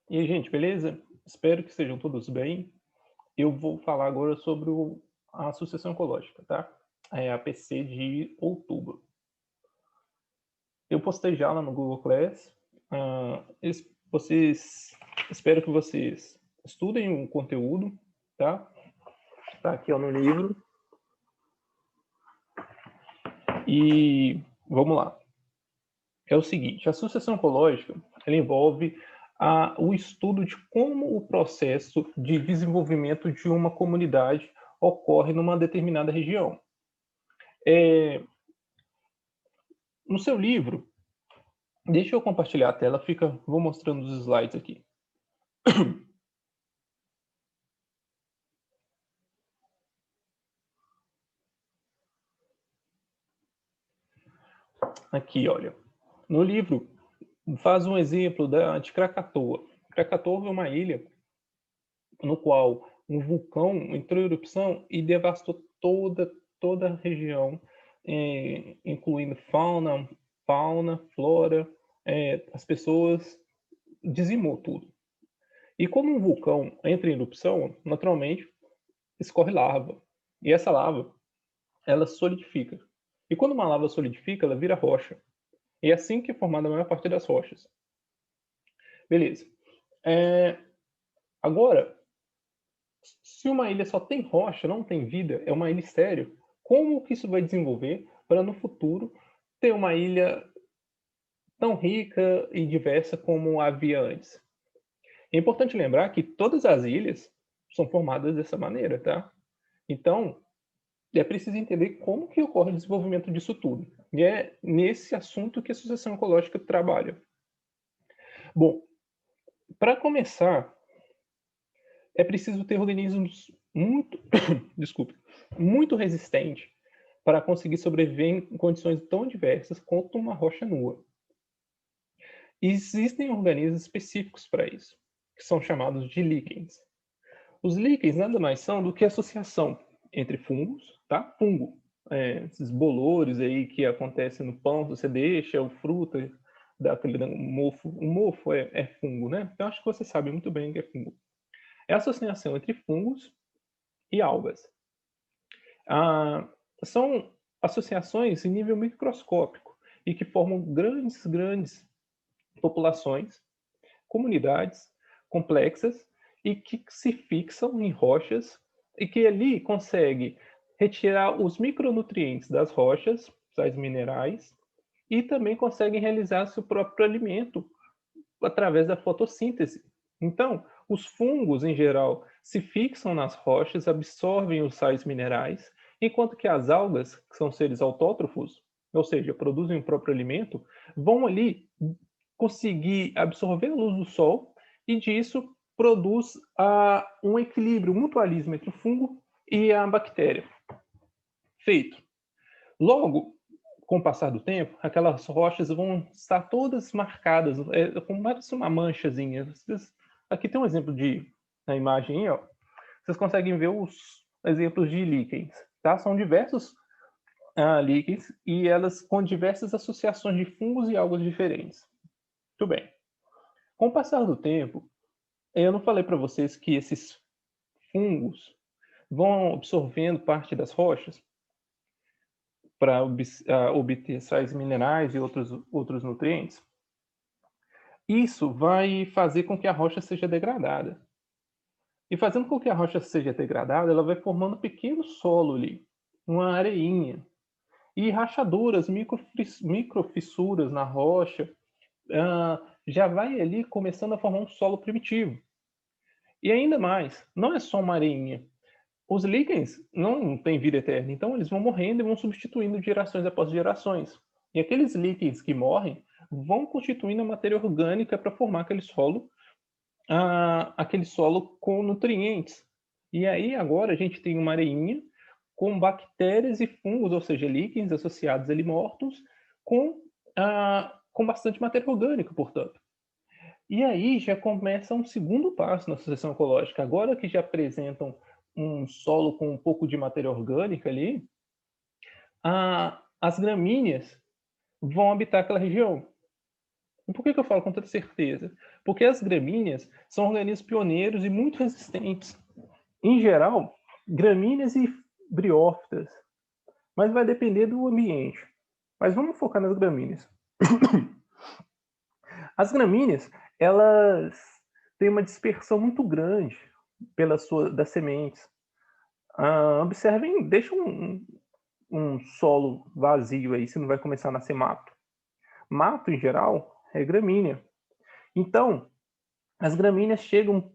E aí, gente, beleza? Espero que estejam todos bem. Eu vou falar agora sobre a sucessão ecológica, tá? É a PC de outubro. Eu postei já lá no Google Class. Espero que vocês estudem o conteúdo, tá? Tá aqui ó, no livro. E vamos lá. É o seguinte, a sucessão ecológica ela envolve o estudo de como o processo de desenvolvimento de uma comunidade ocorre numa determinada região. No seu livro, deixa eu compartilhar a tela, vou mostrando os slides aqui. Aqui, olha. No livro, faz um exemplo de Krakatoa. Krakatoa é uma ilha no qual um vulcão entrou em erupção e devastou toda a região, incluindo fauna, flora, as pessoas, dizimou tudo. E como um vulcão entra em erupção, naturalmente escorre lava. E essa lava, ela solidifica. E quando uma lava solidifica, ela vira rocha. E é assim que é formada a maior parte das rochas. Beleza. É, Agora, se uma ilha só tem rocha, não tem vida, é uma ilha estéril, como que isso vai desenvolver para no futuro ter uma ilha tão rica e diversa como havia antes? É importante lembrar que todas as ilhas são formadas dessa maneira, tá? Então, é preciso entender como que ocorre o desenvolvimento disso tudo. E é nesse assunto que a sucessão ecológica trabalha. Bom, para começar, é preciso ter organismos muito, desculpe, muito resistentes para conseguir sobreviver em condições tão diversas quanto uma rocha nua. E existem organismos específicos para isso, que são chamados de líquens. Os líquens nada mais são do que associação entre fungos, tá? Fungo, esses bolores aí que acontecem no pão, você deixa o fruta, dá aquele mofo. O mofo é fungo, né? Então acho que você sabe muito bem o que é fungo. É a associação entre fungos e algas. Ah, São associações em nível microscópico e que formam grandes populações, comunidades complexas e que se fixam em rochas e que ali consegue retirar os micronutrientes das rochas, sais minerais, e também conseguem realizar seu próprio alimento através da fotossíntese. Então, os fungos, em geral, se fixam nas rochas, absorvem os sais minerais, enquanto que as algas, que são seres autótrofos, ou seja, produzem o próprio alimento, vão ali conseguir absorver a luz do sol e disso produz um equilíbrio, um mutualismo entre o fungo e a bactéria. Feito. Logo, com o passar do tempo, aquelas rochas vão estar todas marcadas, como parece uma manchazinha. Aqui tem um exemplo na imagem aí, ó. Vocês conseguem ver os exemplos de líquens, tá? São diversos líquens e elas com diversas associações de fungos e algas diferentes. Muito bem. Com o passar do tempo, eu não falei para vocês que esses fungos vão absorvendo parte das rochas para obter sais minerais e outros nutrientes? Isso vai fazer com que a rocha seja degradada. E fazendo com que a rocha seja degradada, ela vai formando um pequeno solo ali, uma areinha, e rachaduras, microfissuras na rocha, já vai ali começando a formar um solo primitivo. E ainda mais, não é só uma areinha. Os líquens não têm vida eterna, então eles vão morrendo e vão substituindo gerações após gerações. E aqueles líquens que morrem vão constituindo a matéria orgânica para formar aquele solo com nutrientes. E aí agora a gente tem uma areinha com bactérias e fungos, ou seja, líquens associados ali mortos, com bastante matéria orgânica, portanto. E aí já começa um segundo passo na sucessão ecológica. Agora que já apresentam um solo com um pouco de matéria orgânica ali, as gramíneas vão habitar aquela região. E por que que eu falo com toda certeza? Porque as gramíneas são organismos pioneiros e muito resistentes. Em geral, gramíneas e briófitas, mas vai depender do ambiente. Mas vamos focar nas gramíneas. As gramíneas, elas têm uma dispersão muito grande das sementes. Observem, deixa um solo vazio aí, se não vai começar a nascer mato. Mato, em geral, é gramínea. Então, as gramíneas chegam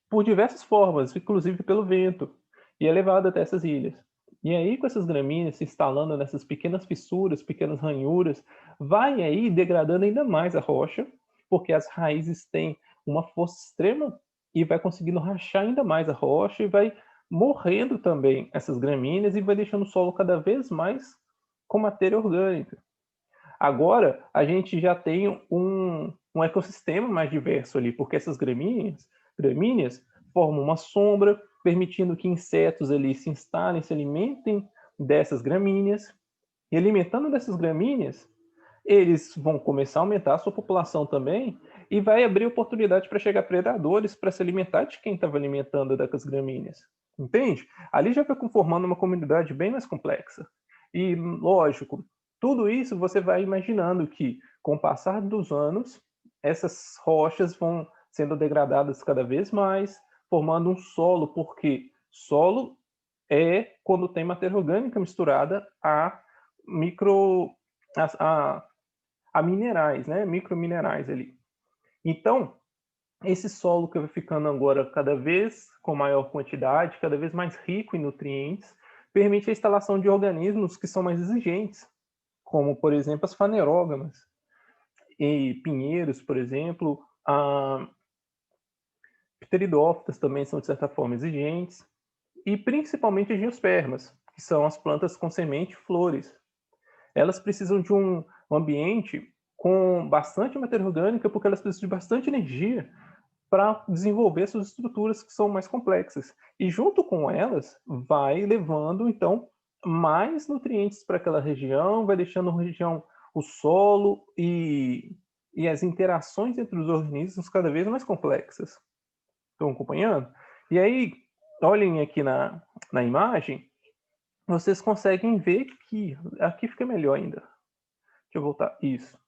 por diversas formas, inclusive pelo vento, e é levado até essas ilhas. E aí, com essas gramíneas se instalando nessas pequenas fissuras, pequenas ranhuras, vai aí degradando ainda mais a rocha, porque as raízes têm uma força extrema e vai conseguindo rachar ainda mais a rocha e vai morrendo também essas gramíneas e vai deixando o solo cada vez mais com matéria orgânica. Agora, a gente já tem um ecossistema mais diverso ali, porque essas gramíneas formam uma sombra, permitindo que insetos ali se instalem, se alimentem dessas gramíneas, e alimentando dessas gramíneas, eles vão começar a aumentar a sua população também, e vai abrir oportunidade para chegar predadores para se alimentar de quem estava alimentando dessas gramíneas. Entende? Ali já vai formando uma comunidade bem mais complexa. E, lógico, tudo isso você vai imaginando que, com o passar dos anos, essas rochas vão sendo degradadas cada vez mais, formando um solo, porque solo é quando tem matéria orgânica misturada a micro a minerais, né? Microminerais ali. Então, esse solo que vai ficando agora cada vez com maior quantidade, cada vez mais rico em nutrientes, permite a instalação de organismos que são mais exigentes, como, por exemplo, as fanerógamas e pinheiros, por exemplo, pteridófitas também são, de certa forma, exigentes, e principalmente as geospermas, que são as plantas com semente e flores. Elas precisam de um ambiente com bastante matéria orgânica, porque elas precisam de bastante energia para desenvolver suas estruturas que são mais complexas. E junto com elas, vai levando, então, mais nutrientes para aquela região, vai deixando a região, o solo e as interações entre os organismos cada vez mais complexas. Estão acompanhando? E aí, olhem aqui na imagem, vocês conseguem ver que aqui fica melhor ainda. Deixa eu voltar. Isso.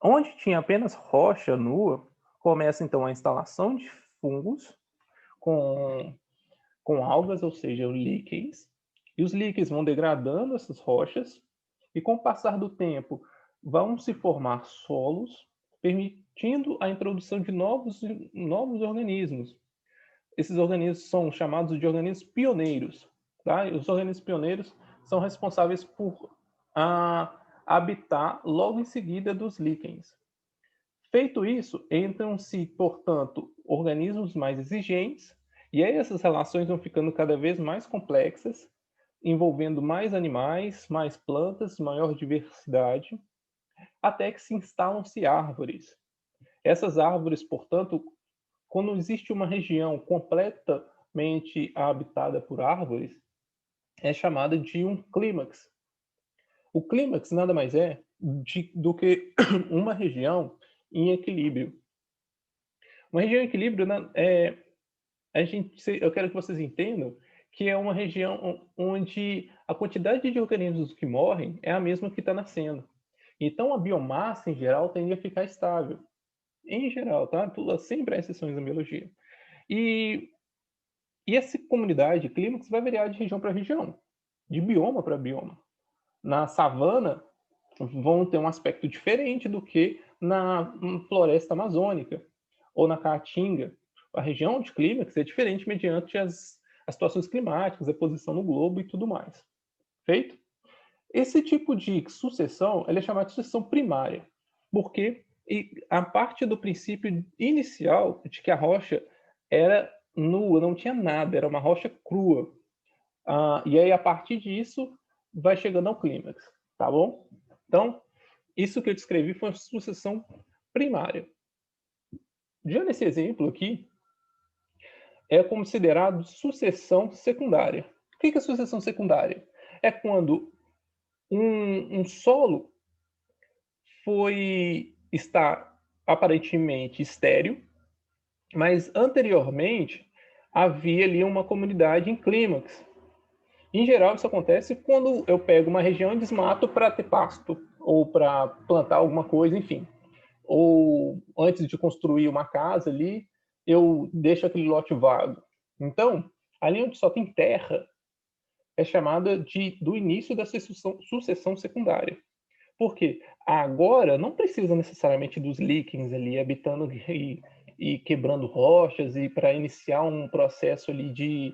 Onde tinha apenas rocha nua, começa então a instalação de fungos com algas, ou seja, líquens, e os líquens vão degradando essas rochas, e com o passar do tempo vão se formar solos, permitindo a introdução de novos organismos. Esses organismos são chamados de organismos pioneiros. Tá? E os organismos pioneiros são responsáveis por habitar logo em seguida dos líquens. Feito isso, entram-se, portanto, organismos mais exigentes, e aí essas relações vão ficando cada vez mais complexas, envolvendo mais animais, mais plantas, maior diversidade, até que se instalam-se árvores. Essas árvores, portanto, quando existe uma região completamente habitada por árvores, é chamada de um clímax. O clímax nada mais é do que uma região em equilíbrio. Uma região em equilíbrio, né, eu quero que vocês entendam que é uma região onde a quantidade de organismos que morrem é a mesma que está nascendo. Então, a biomassa, em geral, tende a ficar estável. Em geral, tá? Sempre há exceções na biologia. E essa comunidade clímax vai variar de região para região, de bioma para bioma. Na savana, vão ter um aspecto diferente do que na floresta amazônica ou na caatinga. A região de clímax é diferente mediante as situações climáticas, a posição no globo e tudo mais. Feito? Esse tipo de sucessão é chamada de sucessão primária, porque a parte do princípio inicial de que a rocha era nua, não tinha nada, era uma rocha crua. E aí, a partir disso, vai chegando ao clímax, tá bom? Então, isso que eu descrevi foi uma sucessão primária. Já nesse exemplo aqui, é considerado sucessão secundária. O que é sucessão secundária? É quando um solo foi está aparentemente estéril, mas anteriormente havia ali uma comunidade em clímax. Em geral, isso acontece quando eu pego uma região e desmato para ter pasto, ou para plantar alguma coisa, enfim. Ou antes de construir uma casa ali, eu deixo aquele lote vago. Então, ali onde só tem terra, é chamada do início da sucessão secundária. Por quê? Agora não precisa necessariamente dos líquens ali habitando e quebrando rochas e para iniciar um processo ali de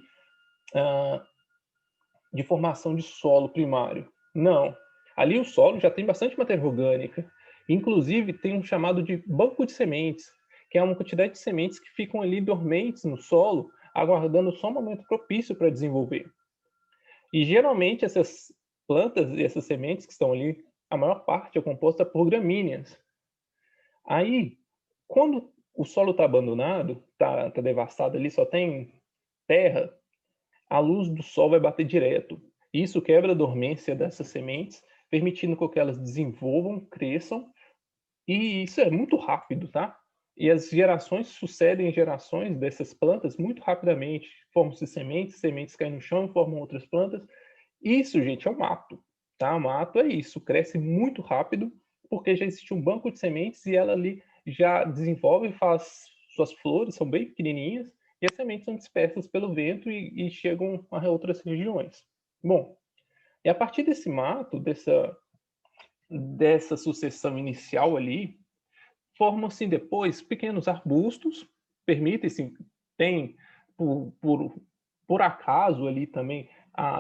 formação de solo primário. Não. Ali o solo já tem bastante matéria orgânica. Inclusive, tem um chamado de banco de sementes, que é uma quantidade de sementes que ficam ali dormentes no solo, aguardando só um momento propício para desenvolver. E geralmente essas plantas e essas sementes que estão ali, a maior parte é composta por gramíneas. Aí, quando o solo está abandonado, está devastado ali, só tem terra, a luz do sol vai bater direto. Isso quebra a dormência dessas sementes, permitindo que elas desenvolvam, cresçam, e isso é muito rápido, tá? E as gerações sucedem gerações dessas plantas muito rapidamente. Formam-se sementes, sementes caem no chão, formam outras plantas. Isso, gente, é um mato, tá? O mato é isso, cresce muito rápido, porque já existe um banco de sementes e ela ali já desenvolve, faz suas flores, são bem pequenininhas, e as sementes são dispersas pelo vento e chegam a outras regiões. Bom, e a partir desse mato, dessa sucessão inicial ali, formam-se depois pequenos arbustos, permitem-se, tem por acaso ali também,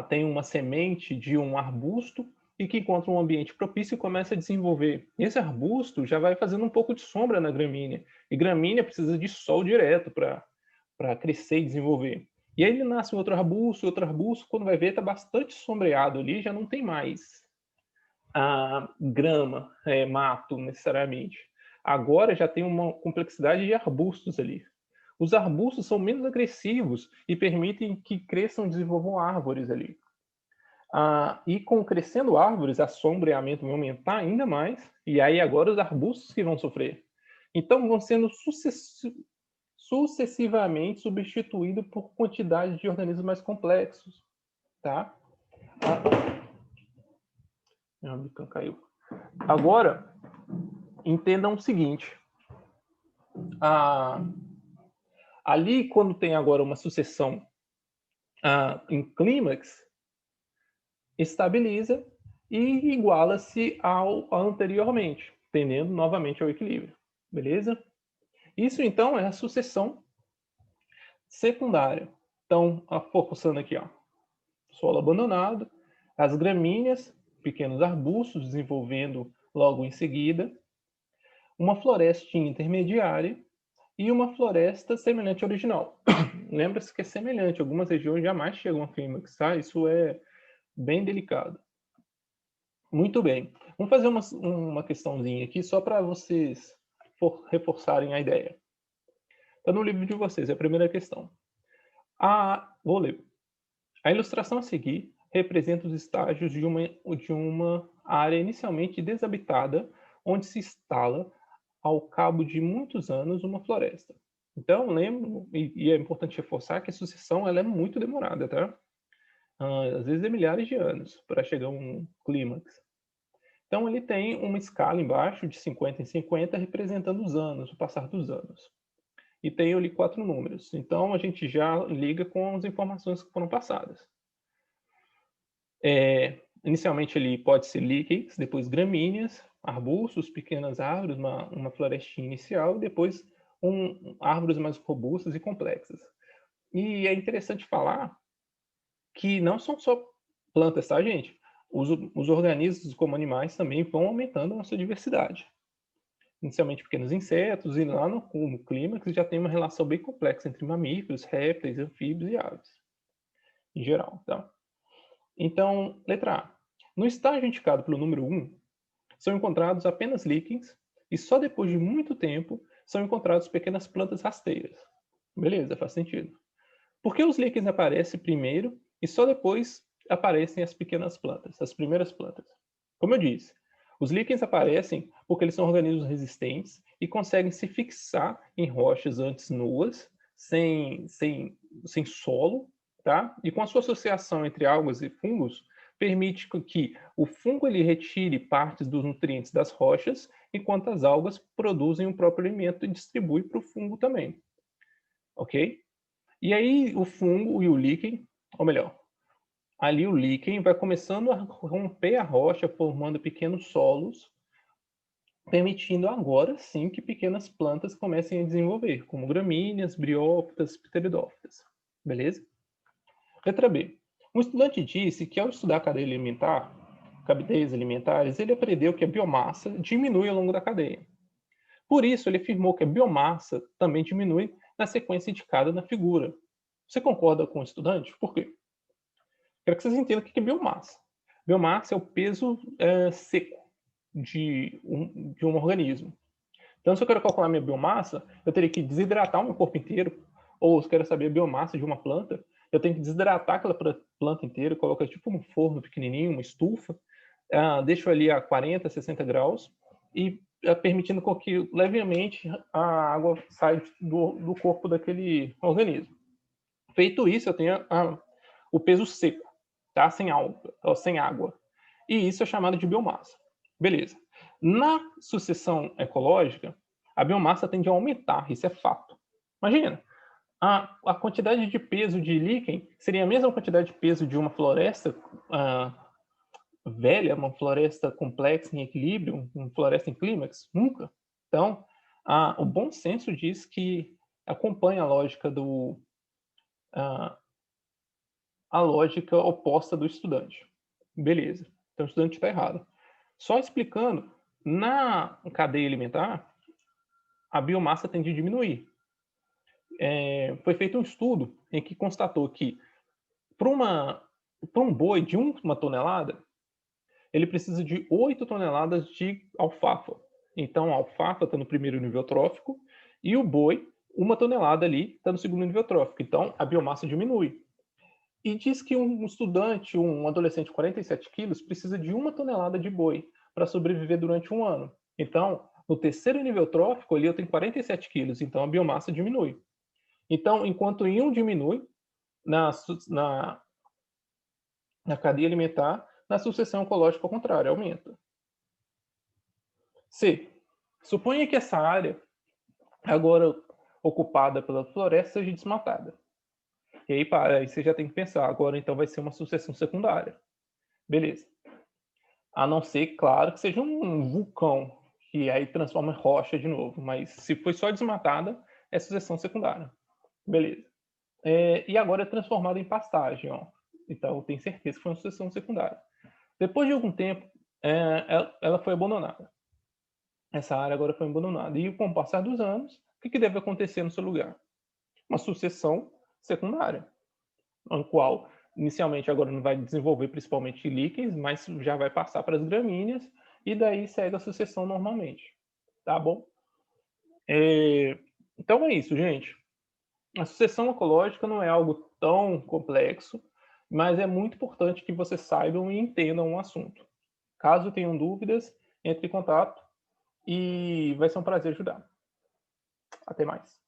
tem uma semente de um arbusto e que encontra um ambiente propício e começa a desenvolver. Esse arbusto já vai fazendo um pouco de sombra na gramínea, e gramínea precisa de sol direto para crescer e desenvolver. E aí ele nasce um outro arbusto, quando vai ver está bastante sombreado ali, já não tem mais a grama, mato necessariamente. Agora já tem uma complexidade de arbustos ali. Os arbustos são menos agressivos e permitem que cresçam e desenvolvam árvores ali. E com crescendo árvores, a sombreamento vai aumentar ainda mais, e aí agora os arbustos que vão sofrer. Então vão sendo sucessivamente substituídos por quantidade de organismos mais complexos. Tá? Minha bica caiu. Agora, entendam o seguinte. Ali, quando tem agora uma sucessão em clímax, estabiliza e iguala-se ao anteriormente, tendendo novamente ao equilíbrio. Beleza? Isso, então, é a sucessão secundária. Então, focusando aqui, ó, solo abandonado, as gramíneas, pequenos arbustos desenvolvendo logo em seguida, uma florestinha intermediária e uma floresta semelhante à original. Lembra-se que é semelhante, algumas regiões jamais chegam a clímax, tá? Isso é bem delicado. Muito bem. Vamos fazer uma questãozinha aqui só para vocês reforçarem a ideia. Está no livro de vocês, é a primeira questão. Vou ler. A ilustração a seguir representa os estágios de uma área inicialmente desabitada, onde se instala, ao cabo de muitos anos, uma floresta. Então, lembro, e é importante reforçar que a sucessão ela é muito demorada, tá? Às vezes é milhares de anos para chegar a um clímax. Então, ele tem uma escala embaixo de 50 em 50, representando os anos, o passar dos anos. E tem ali 4 números. Então, a gente já liga com as informações que foram passadas. Inicialmente, ele pode ser líquens, depois gramíneas, arbustos, pequenas árvores, uma florestinha inicial, e depois árvores mais robustas e complexas. E é interessante falar que não são só plantas, tá, gente? Os organismos, como animais, também vão aumentando a nossa diversidade. Inicialmente pequenos insetos, e lá no clímax já tem uma relação bem complexa entre mamíferos, répteis, anfíbios e aves, em geral. Tá? Então, letra A. No estágio indicado pelo número 1, são encontrados apenas líquens, e só depois de muito tempo são encontradas pequenas plantas rasteiras. Beleza, faz sentido. Por que os líquens aparecem primeiro e só depois aparecem as pequenas plantas, as primeiras plantas? Como eu disse, Os líquens aparecem porque eles são organismos resistentes e conseguem se fixar em rochas antes nuas, sem solo, tá? E com a sua associação entre algas e fungos, permite que o fungo ele retire partes dos nutrientes das rochas, enquanto as algas produzem o próprio alimento e distribuem para o fungo também, ok? E aí o fungo e o líquen, ou melhor, ali o líquen vai começando a romper a rocha, formando pequenos solos, permitindo agora sim que pequenas plantas comecem a desenvolver, como gramíneas, briófitas, pteridófitas. Beleza? Letra B. Um estudante disse que ao estudar a cadeia alimentar, cadeias alimentares, ele aprendeu que a biomassa diminui ao longo da cadeia. Por isso, ele afirmou que a biomassa também diminui na sequência indicada na figura. Você concorda com o estudante? Por quê? Quero que vocês entendam o que é biomassa. Biomassa é o peso seco de um organismo. Então, se eu quero calcular minha biomassa, eu teria que desidratar o meu corpo inteiro, ou se eu quero saber a biomassa de uma planta, eu tenho que desidratar aquela planta inteira, colocar tipo um forno pequenininho, uma estufa, deixo ali a 40, 60 graus e permitindo com que levemente a água saia do corpo daquele organismo. Feito isso, eu tenho o peso seco, tá? Sem água. E isso é chamado de biomassa. Beleza. Na sucessão ecológica, a biomassa tende a aumentar, isso é fato. Imagina, a quantidade de peso de líquen seria a mesma quantidade de peso de uma floresta velha, uma floresta complexa em equilíbrio, uma floresta em clímax? Nunca. Então, o bom senso diz que acompanha a lógica a lógica oposta do estudante. Beleza. Então, o estudante está errado. Só explicando, na cadeia alimentar, a biomassa tende a diminuir. Foi feito um estudo em que constatou que para um boi de 1 tonelada, ele precisa de 8 toneladas de alfafa. Então, a alfafa está no primeiro nível trófico e o boi, 1 tonelada ali, está no segundo nível trófico. Então, a biomassa diminui. E diz que um estudante, um adolescente de 47 quilos, precisa de 1 tonelada de boi para sobreviver durante um ano. Então, no terceiro nível trófico, ali eu tenho 47 quilos, então a biomassa diminui. Então, enquanto em um diminui, na cadeia alimentar, na sucessão ecológica, ao contrário, aumenta. C. Suponha que essa área, agora ocupada pela floresta, seja desmatada. E aí você já tem que pensar, agora então vai ser uma sucessão secundária. Beleza. A não ser, claro, que seja um vulcão, que aí transforma em rocha de novo. Mas se foi só desmatada, é sucessão secundária. Beleza. E agora é transformada em pastagem, ó. Então, eu tenho certeza que foi uma sucessão secundária. Depois de algum tempo, ela foi abandonada. Essa área agora foi abandonada. E com o passar dos anos, o que deve acontecer no seu lugar? Uma sucessão secundária, no qual inicialmente agora não vai desenvolver principalmente líquens, mas já vai passar para as gramíneas e daí segue a sucessão normalmente, tá bom? Então é isso, gente. A sucessão ecológica não é algo tão complexo, mas é muito importante que vocês saibam e entendam o assunto. Caso tenham dúvidas, entre em contato e vai ser um prazer ajudar. Até mais.